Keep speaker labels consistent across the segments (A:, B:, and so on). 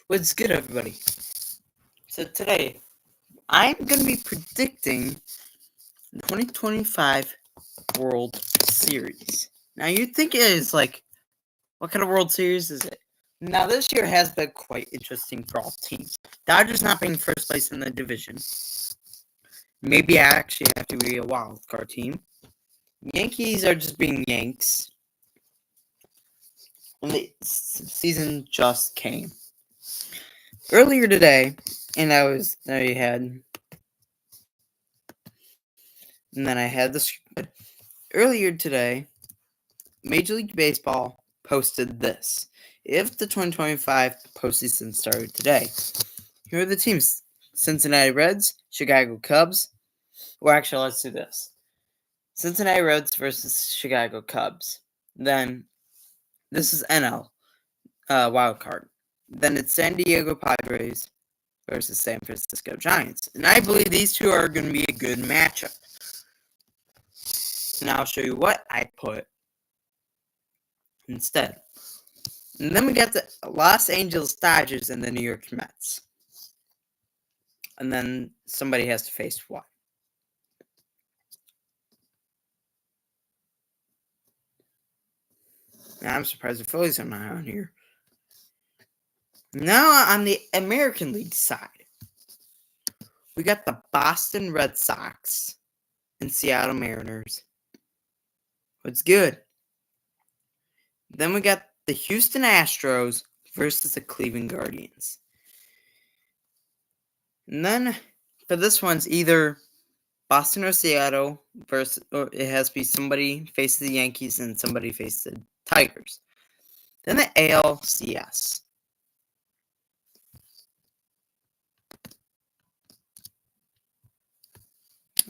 A: What's good, everybody? So today, I'm going to be predicting the 2025 World Series. Now, you'd think it is like, what kind of World Series is it? Now, this year has been quite interesting for all teams. Dodgers not being first place in the division. Maybe I actually have to be a wild card team. Yankees are just being Yanks. And the season just came. Earlier today, and I had this. Earlier today, Major League Baseball posted this. If the 2025 postseason started today, here are the teams: Cincinnati Reds, Chicago Cubs. Well, actually, let's do this: Cincinnati Reds versus Chicago Cubs. Then this is NL wild card. Then it's San Diego Padres versus San Francisco Giants, and I believe these two are going to be a good matchup. And I'll show you what I put instead. And then we got the Los Angeles Dodgers and the New York Mets. And then somebody has to face what? Now, I'm surprised the Phillies are not on here. Now, on the American League side, we got the Boston Red Sox and Seattle Mariners. What's good? Then we got the Houston Astros versus the Cleveland Guardians. And then for this one's either Boston or Seattle versus, or it has to be somebody faces the Yankees and somebody faces the Tigers. Then the ALCS.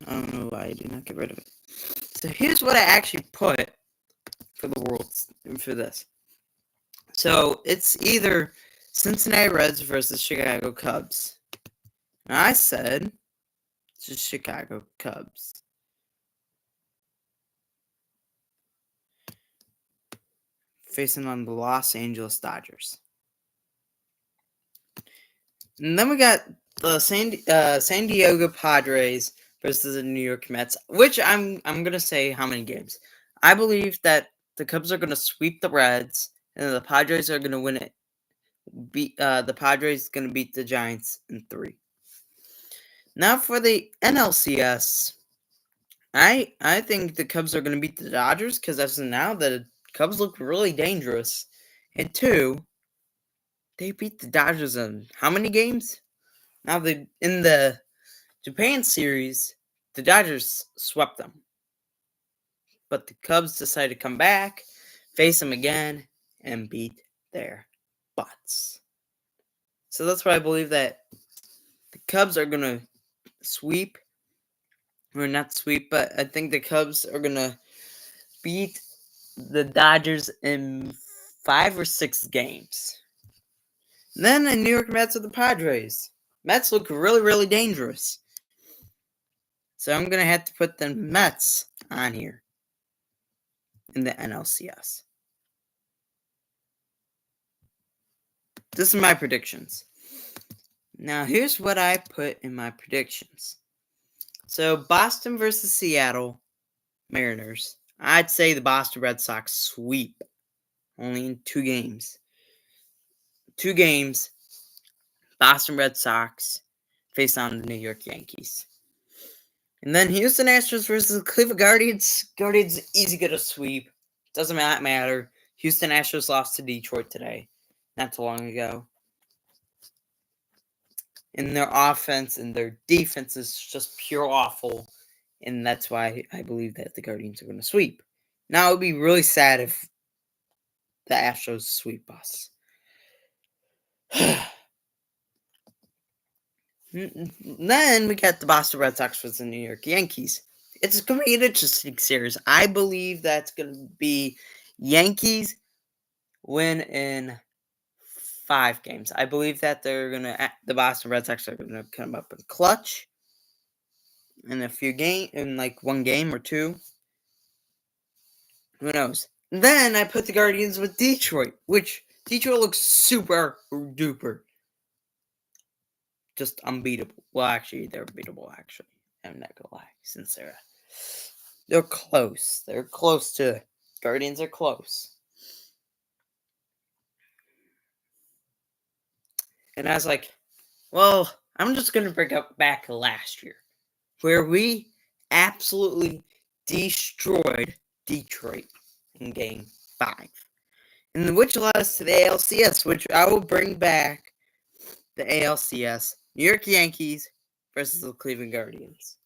A: I don't know why I did not get rid of it. So here's what I actually put for the Worlds for this. So it's either Cincinnati Reds versus Chicago Cubs. And I said it's Chicago Cubs. Facing on the Los Angeles Dodgers. And then we got the San Diego Padres versus the New York Mets, which I'm gonna say how many games. I believe that the Cubs are gonna sweep the Reds, and the Padres are gonna win it. The Padres gonna beat the Giants in 3. Now for the NLCS, I think the Cubs are gonna beat the Dodgers because as of now the Cubs look really dangerous. And 2, they beat the Dodgers in how many games? Now in the Japan series, the Dodgers swept them. But the Cubs decided to come back, face them again, and beat their butts. So that's why I believe that the Cubs are going to sweep, or not sweep, but I think the Cubs are going to beat the Dodgers in 5 or 6 games. And then the New York Mets with the Padres. Mets look really, really dangerous. So I'm going to have to put the Mets on here in the NLCS. This is my predictions. Now, here's what I put in my predictions. So, Boston versus Seattle Mariners. I'd say the Boston Red Sox sweep. Only in 2 games. 2 games. Boston Red Sox face on the New York Yankees. And then Houston Astros versus the Cleveland Guardians. Guardians easy get a sweep. Doesn't matter. Houston Astros lost to Detroit today. Not too long ago. And their offense and their defense is just pure awful. And that's why I believe that the Guardians are going to sweep. Now, it would be really sad if the Astros sweep us. Then we got the Boston Red Sox versus the New York Yankees. It's going to be an interesting series. I believe that's going to be Yankees win in 5 games. I believe that the Boston Red Sox are going to come up in clutch in a few games, in like 1 game or 2. Who knows? Then I put the Guardians with Detroit, which Detroit looks super duper. just unbeatable. Well, actually, they're beatable. Actually, I'm not gonna lie, since they're close. They're close to Guardians. Are close. And I was like, well, I'm just gonna bring up back last year, where we absolutely destroyed Detroit in Game 5. And which led us to the ALCS, which I will bring back the ALCS. New York Yankees versus the Cleveland Guardians.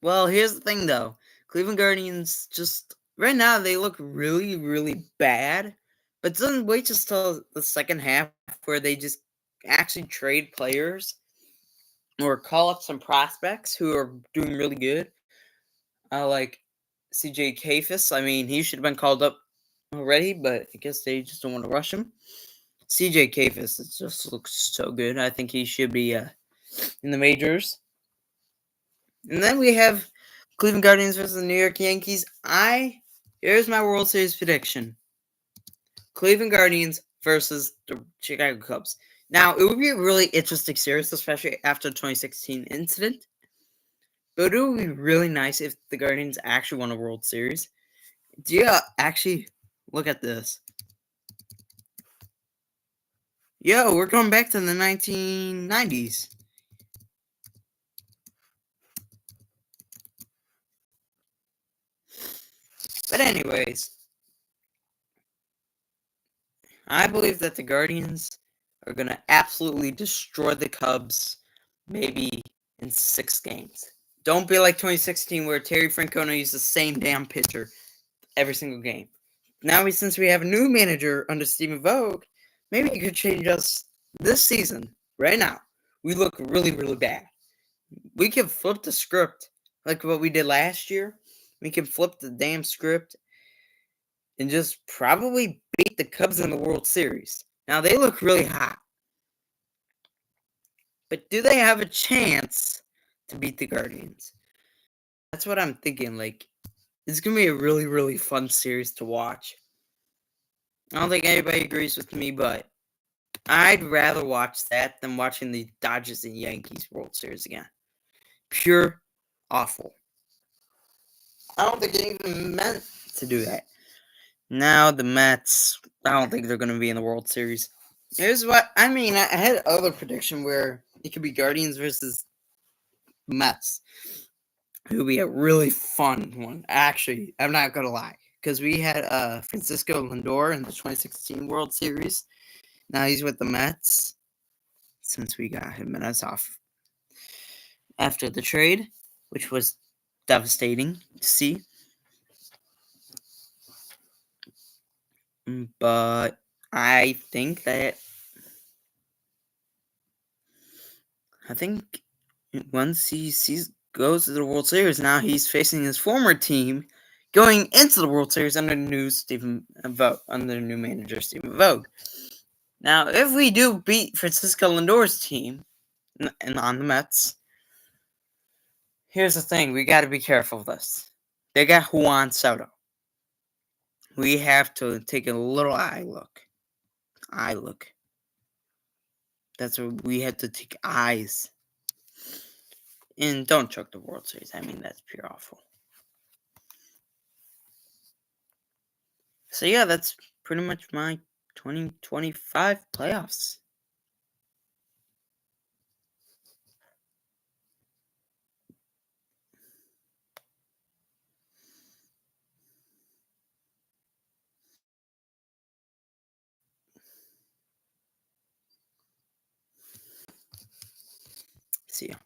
A: Well, here's the thing though. Cleveland Guardians just right now they look really, really bad. But then wait just till the second half where they just actually trade players or call up some prospects who are doing really good. Like CJ Kafis. I mean, he should have been called up already, but I guess they just don't want to rush him. CJ Kafis just looks so good. I think he should be in the majors. And then we have Cleveland Guardians versus the New York Yankees. Here's my World Series prediction. Cleveland Guardians versus the Chicago Cubs. Now, it would be a really interesting series, especially after the 2016 incident. But it would be really nice if the Guardians actually won a World Series. Do you actually look at this? Yo, we're going back to the 1990s. But anyways, I believe that the Guardians are going to absolutely destroy the Cubs maybe in 6 games. Don't be like 2016 where Terry Francona used the same damn pitcher every single game. Now, since we have a new manager under Stephen Vogt, maybe he could change us this season, right now. We look really, really bad. We can flip the script like what we did last year. We can flip the damn script and just probably beat the Cubs in the World Series. Now, they look really hot. But do they have a chance to beat the Guardians? That's what I'm thinking. Like, it's going to be a really, really fun series to watch. I don't think anybody agrees with me, but I'd rather watch that than watching the Dodgers and Yankees World Series again. Pure awful. I don't think they even meant to do that. Now the Mets, I don't think they're going to be in the World Series. Here's what I mean. I had other prediction where it could be Guardians versus Mets. It would be a really fun one. Actually, I'm not gonna lie, because we had Francisco Lindor in the 2016 World Series. Now he's with the Mets since we got Jimenez off after the trade, which was devastating to see. But I think once he goes to the World Series, now he's facing his former team going into the World Series under the new manager Stephen Vogt. Now, if we do beat Francisco Lindor's team and on the Mets, here's the thing: we got to be careful of this. They got Juan Soto. We have to take a little eye look. That's what we have to take eyes. And don't choke the World Series. I mean, that's pure awful. So yeah, that's pretty much my 2025 playoffs. See ya.